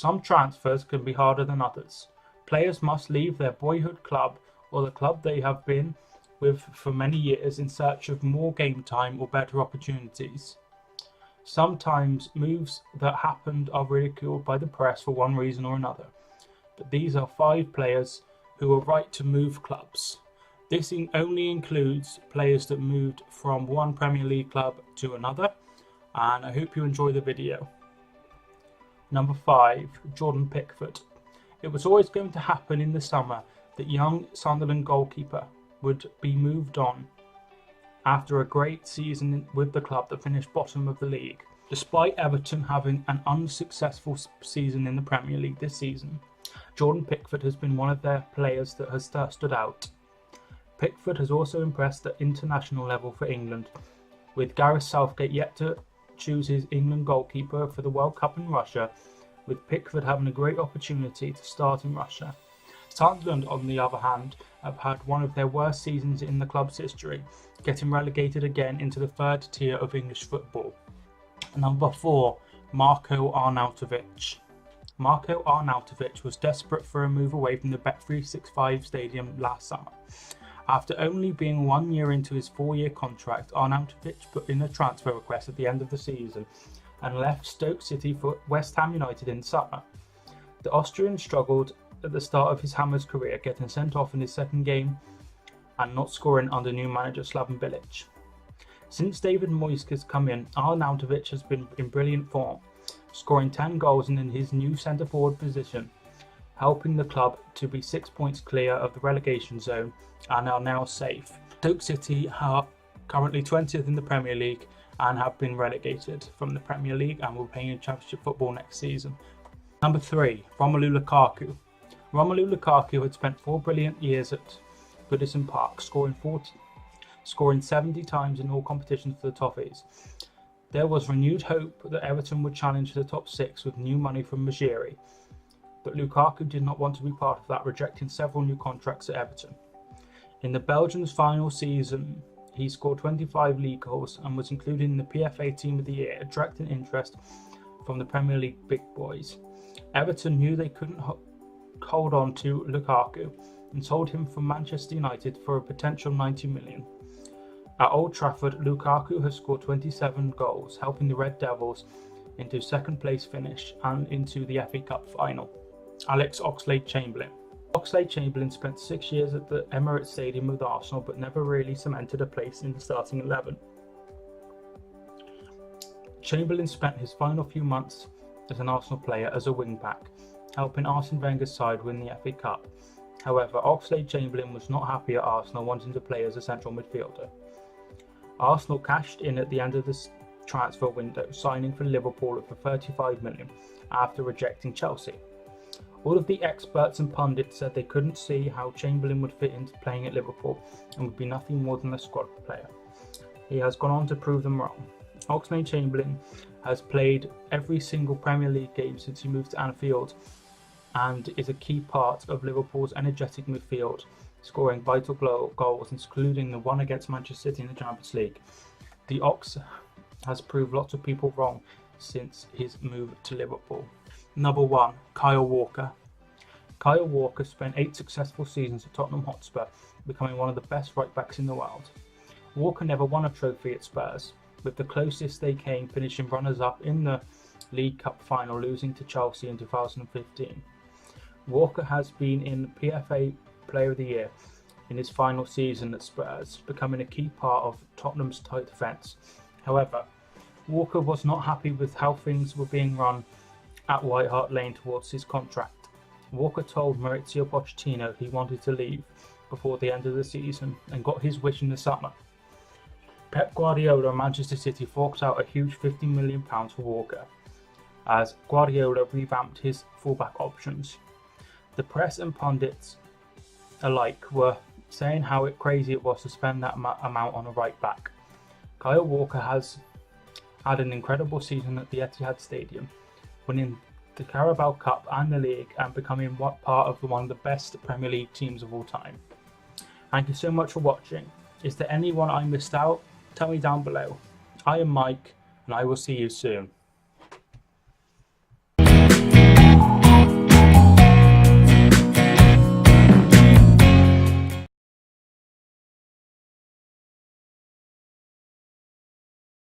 Some transfers can be harder than others. Players must leave their boyhood club or the club they have been with for many years in search of more game time or better opportunities. Sometimes moves that happened are ridiculed by the press for one reason or another, but these are 5 players who are right to move clubs. This only includes players that moved from one Premier League club to another, and I hope you enjoy the video. Number 5, Jordan Pickford. It was always going to happen in the summer that young Sunderland goalkeeper would be moved on after a great season with the club that finished bottom of the league. Despite Everton having an unsuccessful season in the Premier League this season, Jordan Pickford has been one of their players that has stood out. Pickford has also impressed at international level for England, with Gareth Southgate yet to choose his England goalkeeper for the World Cup in Russia, with Pickford having a great opportunity to start in Russia. Sunderland, on the other hand, have had one of their worst seasons in the club's history, getting relegated again into the 3rd tier of English football. Number 4, Marko Arnautovic. Marko Arnautovic was desperate for a move away from the Bet365 stadium last summer. After only being 1 year into his 4-year contract, Arnautovic put in a transfer request at the end of the season and left Stoke City for West Ham United in summer. The Austrian struggled at the start of his Hammers career, getting sent off in his 2nd game and not scoring under new manager Slaven Bilic. Since David Moyes has come in, Arnautovic has been in brilliant form, scoring 10 goals in his new centre-forward position, helping the club to be 6 points clear of the relegation zone and are now safe. Stoke City are currently 20th in the Premier League and have been relegated from the Premier League and will play in Championship football next season. Number 3, Romelu Lukaku. Romelu Lukaku had spent 4 brilliant years at Goodison Park, scoring 70 times in all competitions for the Toffees. There was renewed hope that Everton would challenge the top 6 with new money from Majiri, but Lukaku did not want to be part of that, rejecting several new contracts at Everton. In the Belgians' final season, he scored 25 league goals and was included in the PFA Team of the Year, attracting interest from the Premier League big boys. Everton knew they couldn't hold on to Lukaku and sold him from Manchester United for a potential 90 million. At Old Trafford, Lukaku has scored 27 goals, helping the Red Devils into 2nd place finish and into the FA Cup final. Alex Oxlade-Chamberlain. Oxlade-Chamberlain spent 6 years at the Emirates Stadium with Arsenal but never really cemented a place in the starting 11. Chamberlain spent his final few months as an Arsenal player as a wing-back, helping Arsene Wenger's side win the FA Cup. However, Oxlade-Chamberlain was not happy at Arsenal, wanting to play as a central midfielder. Arsenal cashed in at the end of the transfer window, signing for Liverpool for 35 million after rejecting Chelsea. All of the experts and pundits said they couldn't see how Chamberlain would fit into playing at Liverpool and would be nothing more than a squad player. He has gone on to prove them wrong. Oxlade-Chamberlain has played every single Premier League game since he moved to Anfield and is a key part of Liverpool's energetic midfield, scoring vital goals, including the one against Manchester City in the Champions League. The Ox has proved lots of people wrong since his move to Liverpool. Number 1, Kyle Walker. Kyle Walker spent 8 successful seasons at Tottenham Hotspur, becoming one of the best right-backs in the world. Walker never won a trophy at Spurs, with the closest they came finishing runners-up in the League Cup final, losing to Chelsea in 2015. Walker has been in PFA Player of the Year in his final season at Spurs, becoming a key part of Tottenham's tight defence. However, Walker was not happy with how things were being run at White Hart Lane towards his contract. Walker told Maurizio Pochettino he wanted to leave before the end of the season and got his wish in the summer. Pep Guardiola and Manchester City forked out a huge £50 million for Walker, as Guardiola revamped his fullback options. The press and pundits alike were saying how crazy it was to spend that amount on a right back. Kyle Walker has had an incredible season at the Etihad Stadium, winning the Carabao Cup and the league and becoming part of one of the best Premier League teams of all time. Thank you so much for watching. Is there anyone I missed out? Tell me down below. I am Mike and I will see you soon.